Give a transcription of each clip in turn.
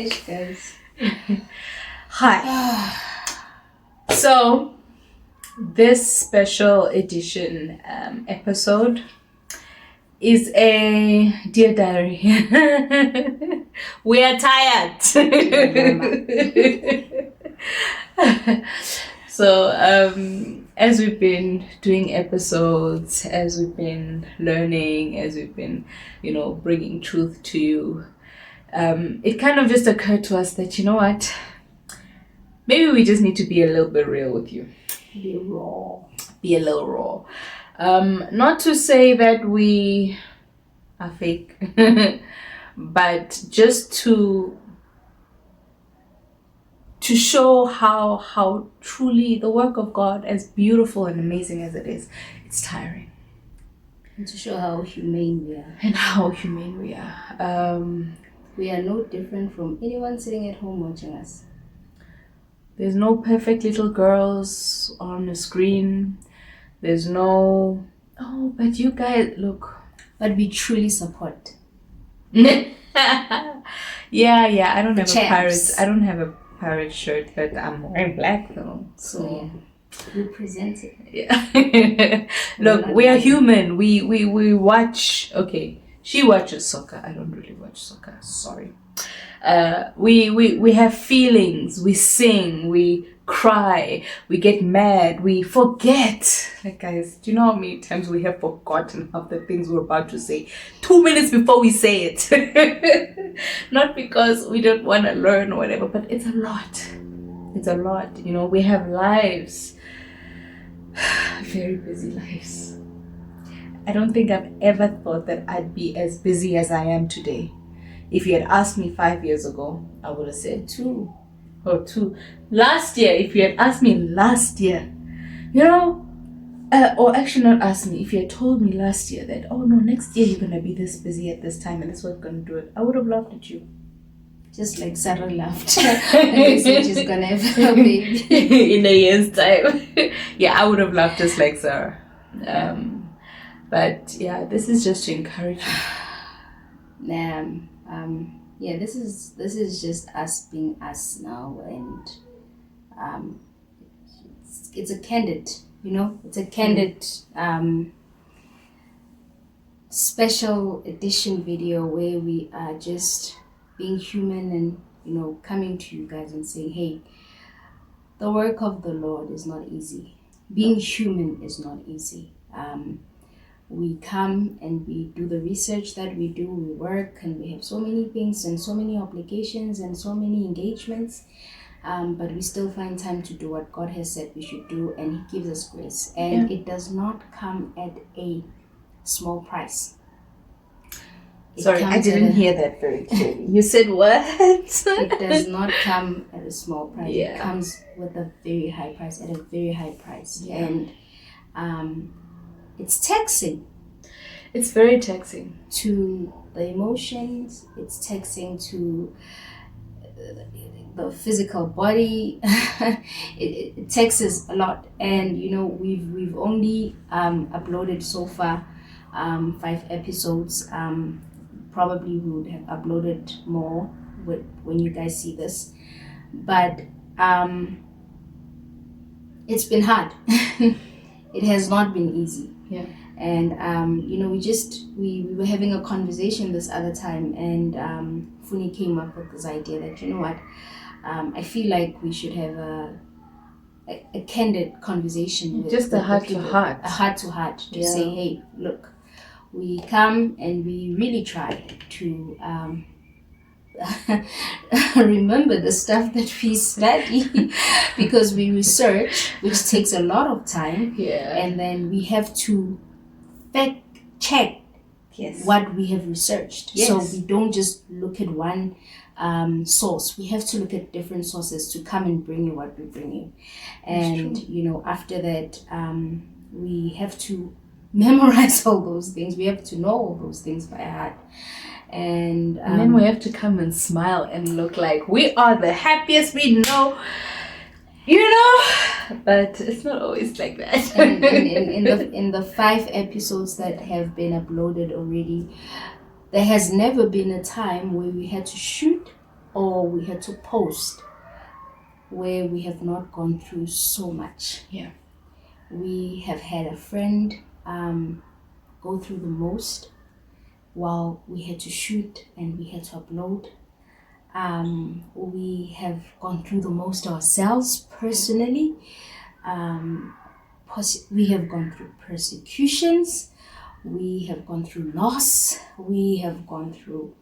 Ish, guys. Hi. So, this special edition episode is a Dear Diary. We are tired. So, as we've been doing episodes, as we've been learning, as we've been, bringing truth to you, it kind of just occurred to us that, you know what? Maybe we just need to be a little bit real with you. Be raw. Be a little raw. Not to say that we are fake, but just to show how truly the work of God, as beautiful and amazing as it is, it's tiring. And to show how humane we are. And how humane we are. We are no different from anyone sitting at home watching us. There's no perfect little girls on the screen. There's no, but you guys, look. But we truly support. Yeah, I don't have Champs. a pirate. I don't have a pirate shirt, but I'm wearing black though. So Yeah. Represent it. yeah. Look, we are human. We watch. Okay, she watches soccer. I don't really watch soccer. Sorry. We have feelings. We sing. We cry. We get mad. We forget. Like, guys, do you know how many times we have forgotten half the things we're about to say 2 minutes before we say it? Not because we don't want to learn or whatever, but it's a lot. It's a lot. We have lives. Very busy lives. I don't think I've ever thought that I'd be as busy as I am today. If you had asked me 5 years ago, I would have said 2 or 2. Last year, if you had asked me last year, or actually not asked me, if you had told me last year that, oh no, next year you're going to be this busy at this time and this was going to do it, I would have laughed at you. Just like Sarah laughed. And they said she's going to have a baby. In a year's time. Yeah, I would have laughed just like Sarah. But yeah, this is just to encourage you. Yeah, this is just us being us now, and it's a candid, it's a candid special edition video where we are just being human and coming to you guys and saying, hey, the work of the Lord is not easy. Being human is not easy. We come and we do the research that we do, we work, and we have so many things and so many obligations and so many engagements, but we still find time to do what God has said we should do, and He gives us grace. And It does not come at a small price. Sorry, I didn't hear that very clearly. You said what? It does not come at a small price. Yeah. It comes with a very high price, at a very high price. Yeah. And it's taxing. It's very taxing. To the emotions, it's taxing to the physical body. it taxes a lot. And, we've only uploaded so far 5 episodes. Probably we would have uploaded more when you guys see this. But it's been hard. It has not been easy. Yeah. And we were having a conversation this other time, and Funi came up with this idea that I feel like we should have a candid conversation with just a heart to heart to say, hey, look, we come and we really try to remember the stuff that we study because we research, which takes a lot of time. Yeah. And then we have to fact check what we have researched. Yes. So we don't just look at one source. We have to look at different sources to come and bring you what we bring you. And after that, we have to memorize all those things. We have to know all those things by heart. And then we have to come and smile and look like we are the happiest we know, but it's not always like that. And in the 5 episodes that have been uploaded already, there has never been a time where we had to shoot or we had to post where we have not gone through so much. Yeah. We have had a friend go through the most while we had to shoot and we had to upload. We have gone through the most ourselves personally. We have gone through persecutions. We have gone through loss. We have gone through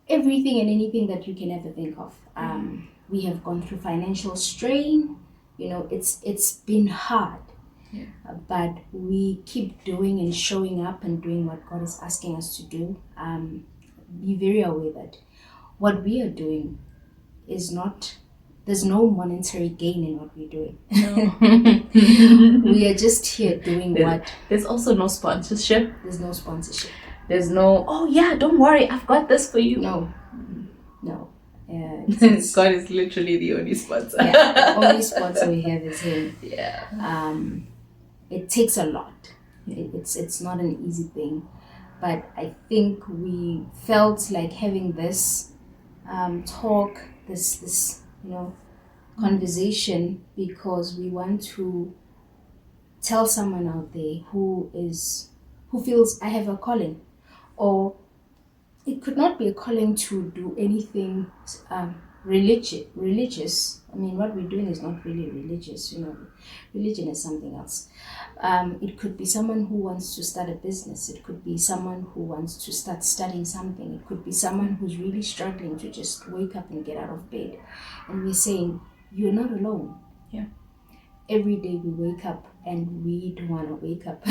everything and anything that you can ever think of. We have gone through financial strain. It's been hard. Yeah. But we keep doing and showing up and doing what God is asking us to do. Be very aware that what we are doing is not, there's no monetary gain in what we're doing. No. We are just here doing what. There's also no sponsorship. There's no sponsorship. There's no, oh yeah, don't worry, I've got this for you. No. God is literally the only sponsor. Yeah, the only sponsor we have is Him. Yeah. It takes a lot. It's not an easy thing, but I think we felt like having this talk, this conversation, because we want to tell someone out there who feels I have a calling, or it could not be a calling to do anything religious. I mean, what we're doing is not really religious. Religion is something else. It could be someone who wants to start a business. It could be someone who wants to start studying something. It could be someone who's really struggling to just wake up and get out of bed. And we're saying, you're not alone. Yeah. Every day we wake up and we don't want to wake up.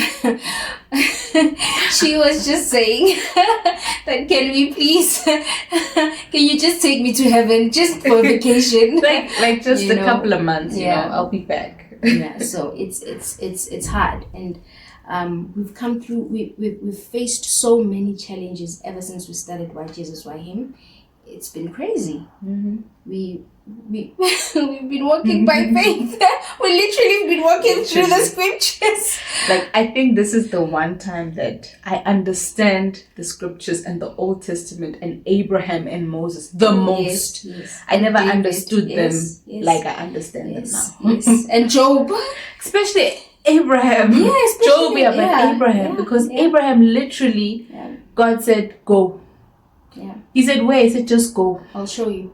She was just saying that, can we please, can you just take me to heaven just for vacation? like just a couple of months, I'll be back. Yeah, so it's hard, and we've come through. We've faced so many challenges ever since we started Why Jesus, Why Him. It's been crazy. Mm-hmm. We've been walking by faith. We literally been walking through the scriptures. Like, I think this is the one time that I understand the scriptures and the Old Testament and Abraham and Moses the most. Yes. I never David, understood them like I understand them now. Yes. And Job. Especially Abraham. Yeah, especially, Job, but Abraham. Because Abraham literally, God said, go. Yeah. He said, where? He said, just go. I'll show you.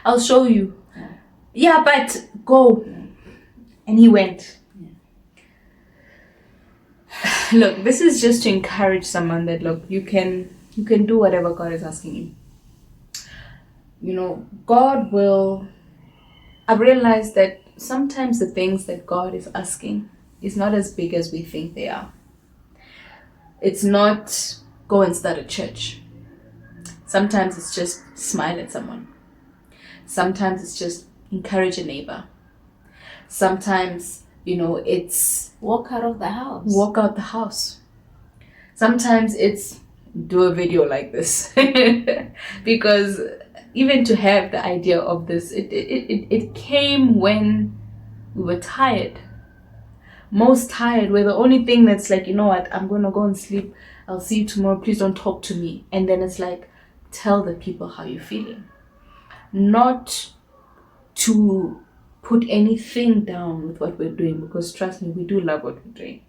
I'll show you. Yeah, but go. Yeah. And he went. Yeah. Look, this is just to encourage someone that, look, you can do whatever God is asking you. God will... I've realized that sometimes the things that God is asking is not as big as we think they are. It's not go and start a church. Sometimes it's just smile at someone. Sometimes it's just encourage a neighbor. Sometimes, it's walk out of the house. Walk out the house. Sometimes it's do a video like this. Because even to have the idea of this, it came when we were tired. Most tired. We're the only thing that's like, you know what, I'm going to go and sleep. I'll see you tomorrow. Please don't talk to me. And then it's like, tell the people how you're feeling. Not to put anything down with what we're doing, because trust me, we do love what we're doing.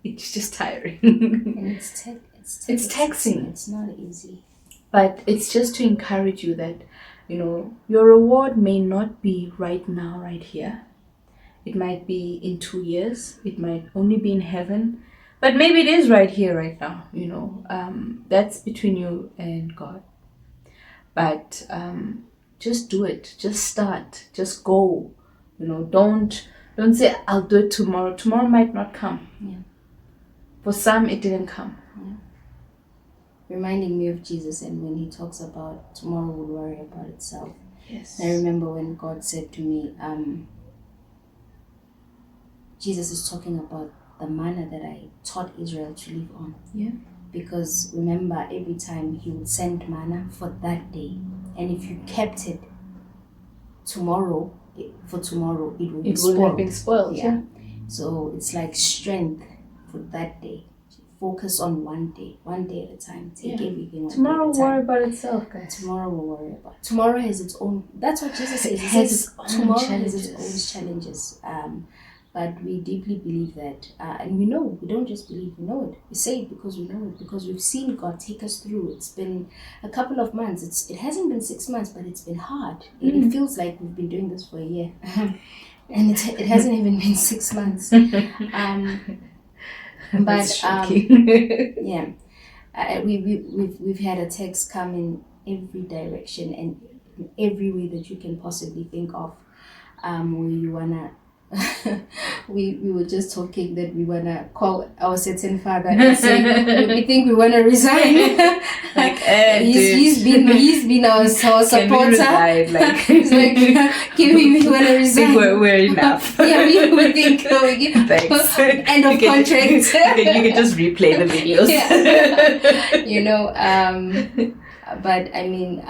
It's just tiring. And it's taxing. It's not easy. But it's just to encourage you that, your reward may not be right now, right here. It might be in 2 years. It might only be in heaven. But maybe it is right here, right now. That's between you and God. But just do it. Just start. Just go. Don't say, I'll do it tomorrow. Tomorrow might not come. Yeah. For some, it didn't come. Yeah. Reminding me of Jesus, and when he talks about tomorrow will worry about itself. Yes. I remember when God said to me, Jesus is talking about the manna that I taught Israel to live on. Yeah. Because remember, every time he would send manna for that day, and if you kept it for tomorrow, it would be spoiled. Would have been spoiled. Yeah. So it's like strength for that day. focus on one day at a time. Take everything one Tomorrow day at a time. will worry about itself, guys. Tomorrow will worry about. Tomorrow has its own. That's what Jesus says. He has says its own tomorrow challenges. has its own challenges. But we deeply believe that, and we know. We don't just believe. We know it. We say it because we know it, because we've seen God take us through. It's been a couple of months. It hasn't been 6 months, but it's been hard. It feels like we've been doing this for a year, and it hasn't even been 6 months. But yeah, we've had attacks come in every direction and in every way that you can possibly think of. Where you wanna, we were just talking that we wanna call our certain father and say we think we wanna resign. Like, he's been our supporter. Can we resign? Like, He's like, we wanna I resign. think we're enough. Yeah, we think we give Thanks. end of contract. You can just replay the videos. Yeah. You know, but I mean,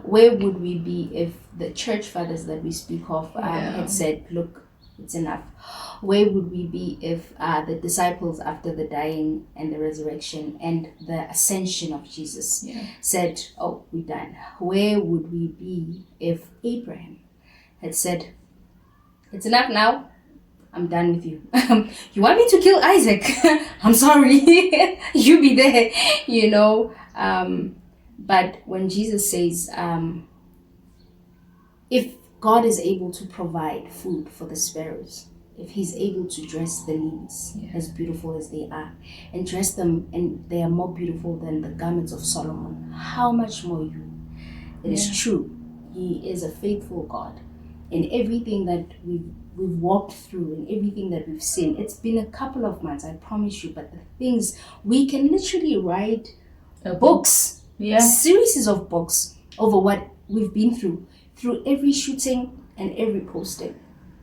where would we be if the church fathers that we speak of had said, look, it's enough? Where would we be if the disciples, after the dying and the resurrection and the ascension of Jesus, said, oh, we're done? Where would we be if Abraham had said, it's enough now, I'm done with you. You want me to kill Isaac? I'm sorry. You be there, you know. But when Jesus says, if God is able to provide food for the sparrows, if he's able to dress the lilies as beautiful as they are, and dress them, and they are more beautiful than the garments of Solomon, how much more you? It is true. He is a faithful God. In everything that we've walked through and everything that we've seen, it's been a couple of months, I promise you, but the things, we can literally write books, series of books over what we've been through every shooting and every posting,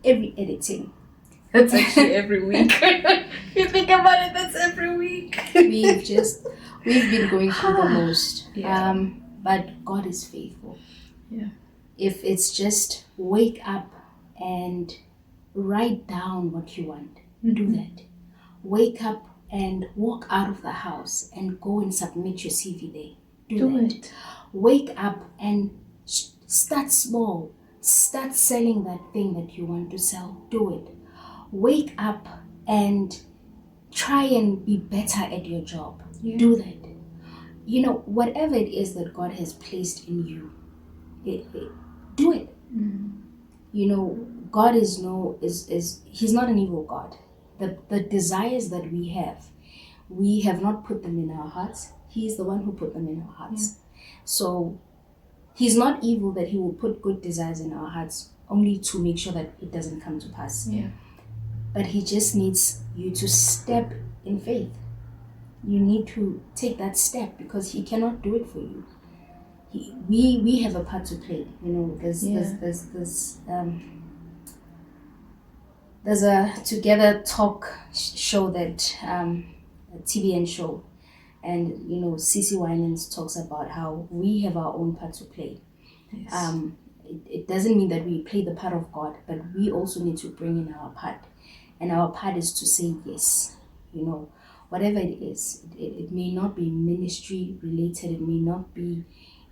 every editing. That's actually every week. If you think about it, that's every week. We've been going through the most. But God is faithful. Yeah. If it's just wake up and write down what you want, do that. Wake up and walk out of the house and go and submit your CV there. Do it. Wake up and start small. Start selling that thing that you want to sell. Do it. Wake up and try and be better at your job. Do that. You know, whatever it is that God has placed in you, do it. You know, God is he's not an evil God. The desires that we have not put them in our hearts. He's the one who put them in our hearts. So he's not evil that he will put good desires in our hearts only to make sure that it doesn't come to pass. But he just needs you to step in faith. You need to take that step because he cannot do it for you. We have a part to play. You know, there's a Together Talk show that a TVN show, and you know, Cece Winans talks about how we have our own part to play. It doesn't mean that we play the part of God, but we also need to bring in our part, and our part is to say yes. You know, whatever it is, it may not be ministry related, it may not be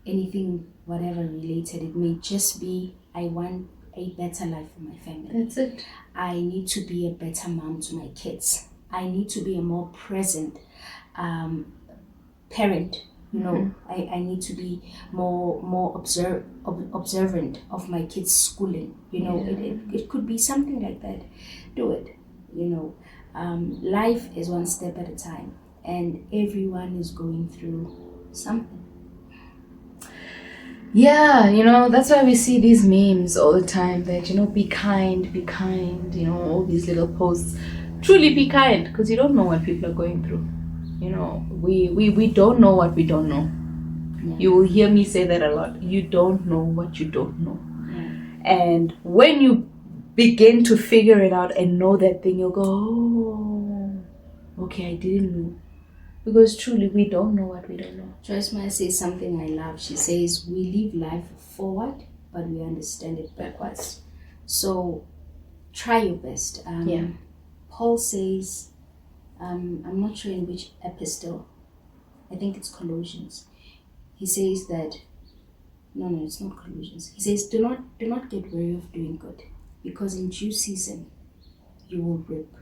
anything whatever related, it may just be, I want a better life for my family. That's it. I need to be a better mom to my kids. I need to be a more present parent. You know, I need to be more observant of my kids' schooling. You know, it could be something like that. Do it. You know, life is one step at a time, and everyone is going through something. Yeah, you know, that's why we see these memes all the time that, you know, be kind, you know, all these little posts. Truly be kind, because you don't know what people are going through. You know, we don't know what we don't know. You will hear me say that a lot. You don't know what you don't know. And when you begin to figure it out and know that thing, you'll go, oh, okay, I didn't know. Because truly, we don't know what we don't know. Joyce Meyer says something I love. She says, we live life forward, but we understand it backwards. So try your best. Paul says, I'm not sure in which epistle. I think it's Colossians. He says that no, it's not Colossians. He says, do not get weary of doing good, because in due season you will reap.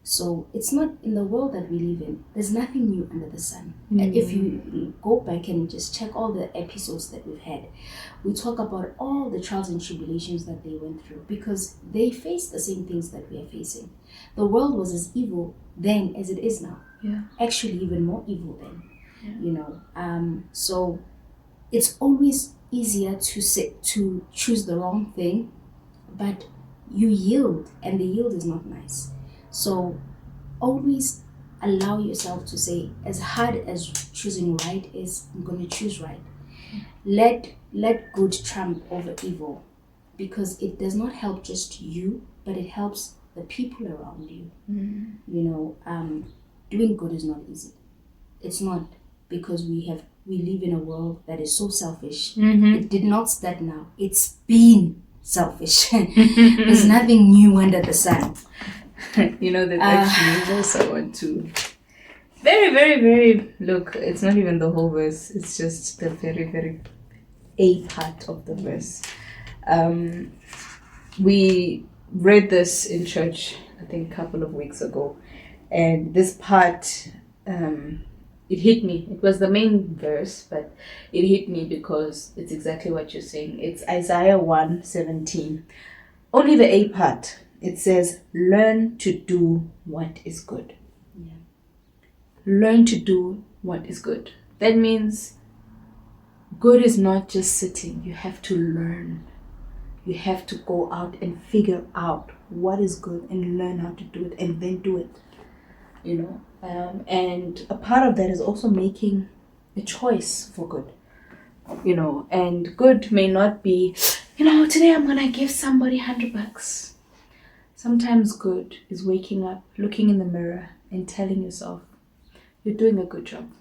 So it's not in the world that we live in. There's nothing new under the sun. And if you go back and just check all the episodes that we've had, we talk about all the trials and tribulations that they went through, because they faced the same things that we are facing. The world was as evil then as it is now. Yeah. Actually, even more evil then. So it's always easier to choose the wrong thing, but you yield, and the yield is not nice. So always allow yourself to say, as hard as choosing right is, I'm going to choose right. Let good trump over evil, because it does not help just you, but it helps the people around you. Doing good is not easy. It's not, because we live in a world that is so selfish. It did not start now. It's been selfish. There's nothing new under the sun. That actually verse I want to very, very, very look. It's not even the whole verse. It's just the very, very A part of the verse. We read this in church, I think, a couple of weeks ago, and this part, it hit me. It was the main verse, but it hit me because it's exactly what you're saying. It's Isaiah 1:17. Only the A part. It says, learn to do what is good. Yeah. Learn to do what is good. That means good is not just sitting. You have to learn. You have to go out and figure out what is good and learn how to do it, and then do it. And a part of that is also making a choice for good. And good may not be, today I'm gonna give somebody $100. Sometimes good is waking up, looking in the mirror, and telling yourself, you're doing a good job.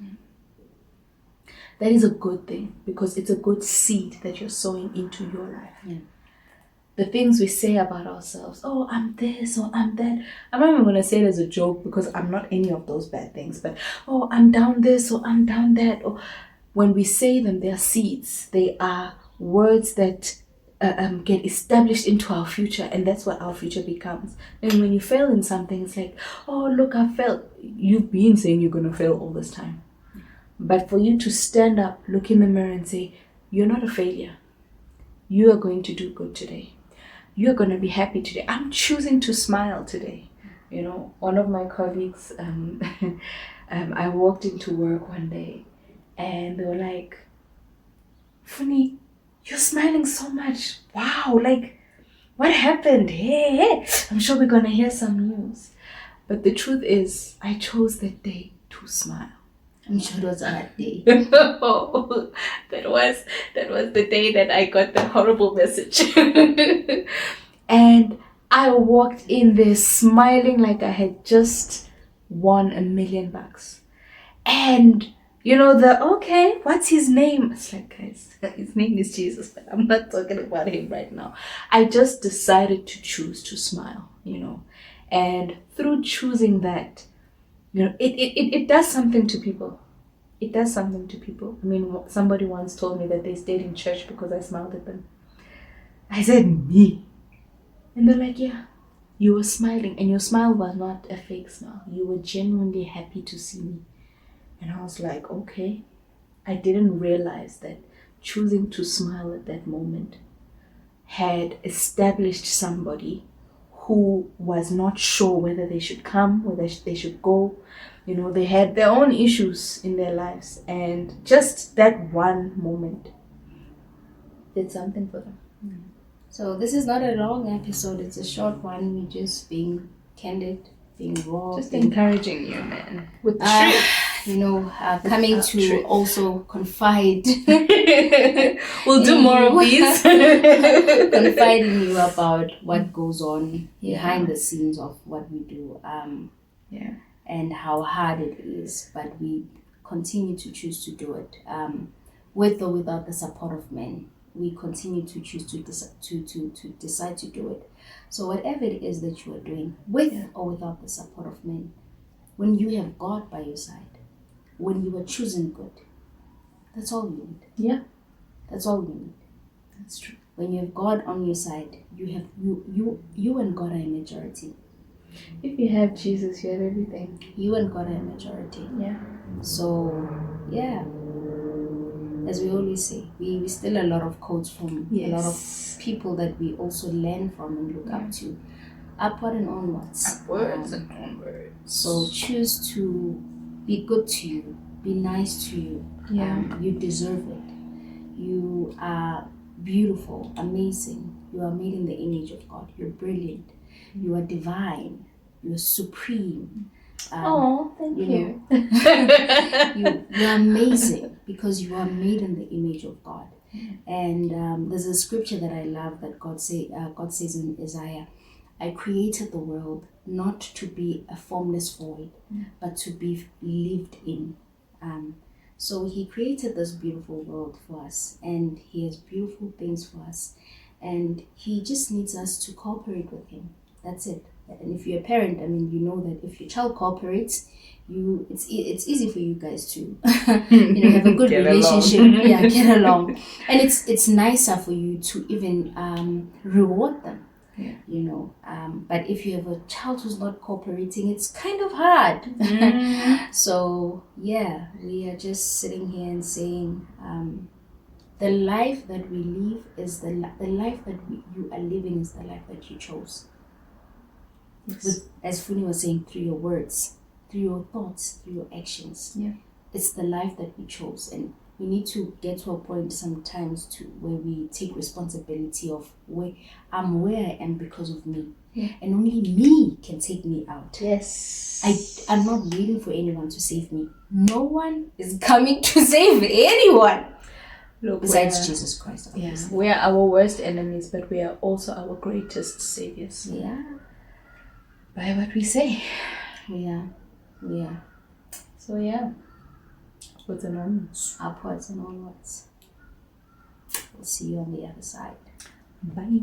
That is a good thing, because it's a good seed that you're sowing into your life. Yeah. The things we say about ourselves, oh, I'm this or I'm that. I'm not even going to say it as a joke, because I'm not any of those bad things. But, oh, I'm down this or I'm down that. Or when we say them, they are seeds. They are words that get established into our future, and that's what our future becomes. And when you fail in something, it's like, oh, look, I failed. You've been saying you're going to fail all this time. But for you to stand up, look in the mirror and say, you're not a failure. You are going to do good today. You're going to be happy today. I'm choosing to smile today. One of my colleagues, I walked into work one day, and they were like, Funny, you're smiling so much. Wow, what happened? Hey, I'm sure we're going to hear some news. But the truth is, I chose that day to smile. I'm sure it was a hard day. that was the day that I got the horrible message. And I walked in there smiling like I had just won $1 million. And okay, what's his name? It's like, guys, his name is Jesus, but I'm not talking about him right now. I just decided to choose to smile, and through choosing that, it does something to people. It does something to people. I mean, somebody once told me that they stayed in church because I smiled at them. I said, me? And they're like, yeah, you were smiling, and your smile was not a fake smile. You were genuinely happy to see me. And I was like, okay. I didn't realize that choosing to smile at that moment had established somebody who was not sure whether they should come, whether they should go. They had their own issues in their lives, and just that one moment did something for them. So this is not a long episode, it's a short one. We're just being candid, being raw. Just encouraging you, man, with the truth. Coming to truth. Also confide. We'll do more of these. Confiding you about what goes on behind the scenes of what we do. And how hard it is, but we continue to choose to do it. With or without the support of men, we continue to choose to decide to do it. So whatever it is that you are doing, with or without the support of men, when you have God by your side, when you are choosing good. That's all we need. Yeah. That's all we need. That's true. When you have God on your side, you and God are a majority. If you have Jesus, you have everything. You and God are a majority. Yeah. So, yeah. As we always say, we steal a lot of quotes from a lot of people that we also learn from and look up to. Upward and onwards. Upwards and onwards. So choose to be good to you, be nice to you. Yeah. You deserve it. You are beautiful, amazing. You are made in the image of God. You're brilliant. You are divine. You are supreme. Thank you. You are amazing because you are made in the image of God. And there's a scripture that I love that God says in Isaiah, I created the world not to be a formless void, but to be lived in. So he created this beautiful world for us, and he has beautiful things for us, and he just needs us to cooperate with him. That's it. And if you're a parent, I mean, you know that if your child cooperates, it's easy for you guys to have a good relationship. Yeah, get along, and it's nicer for you to even reward them. Yeah. But if you have a child who's not cooperating, it's kind of hard. So yeah, we are just sitting here and saying, the life that we live is the life that you are living is the life that you chose. Yes. As Funi was saying, through your words, through your thoughts, through your actions. Yeah. It's the life that we chose, and we need to get to a point sometimes where we take responsibility of where I am because of me. Yeah. And only me can take me out. Yes. I'm not waiting for anyone to save me. No one is coming to save anyone. Besides Jesus Christ, obviously. Yeah. We are our worst enemies, but we are also our greatest saviors. Yeah. By what we say. Yeah. So yeah. Upwards and onwards. Upwards and onwards. We'll see you on the other side. Bye.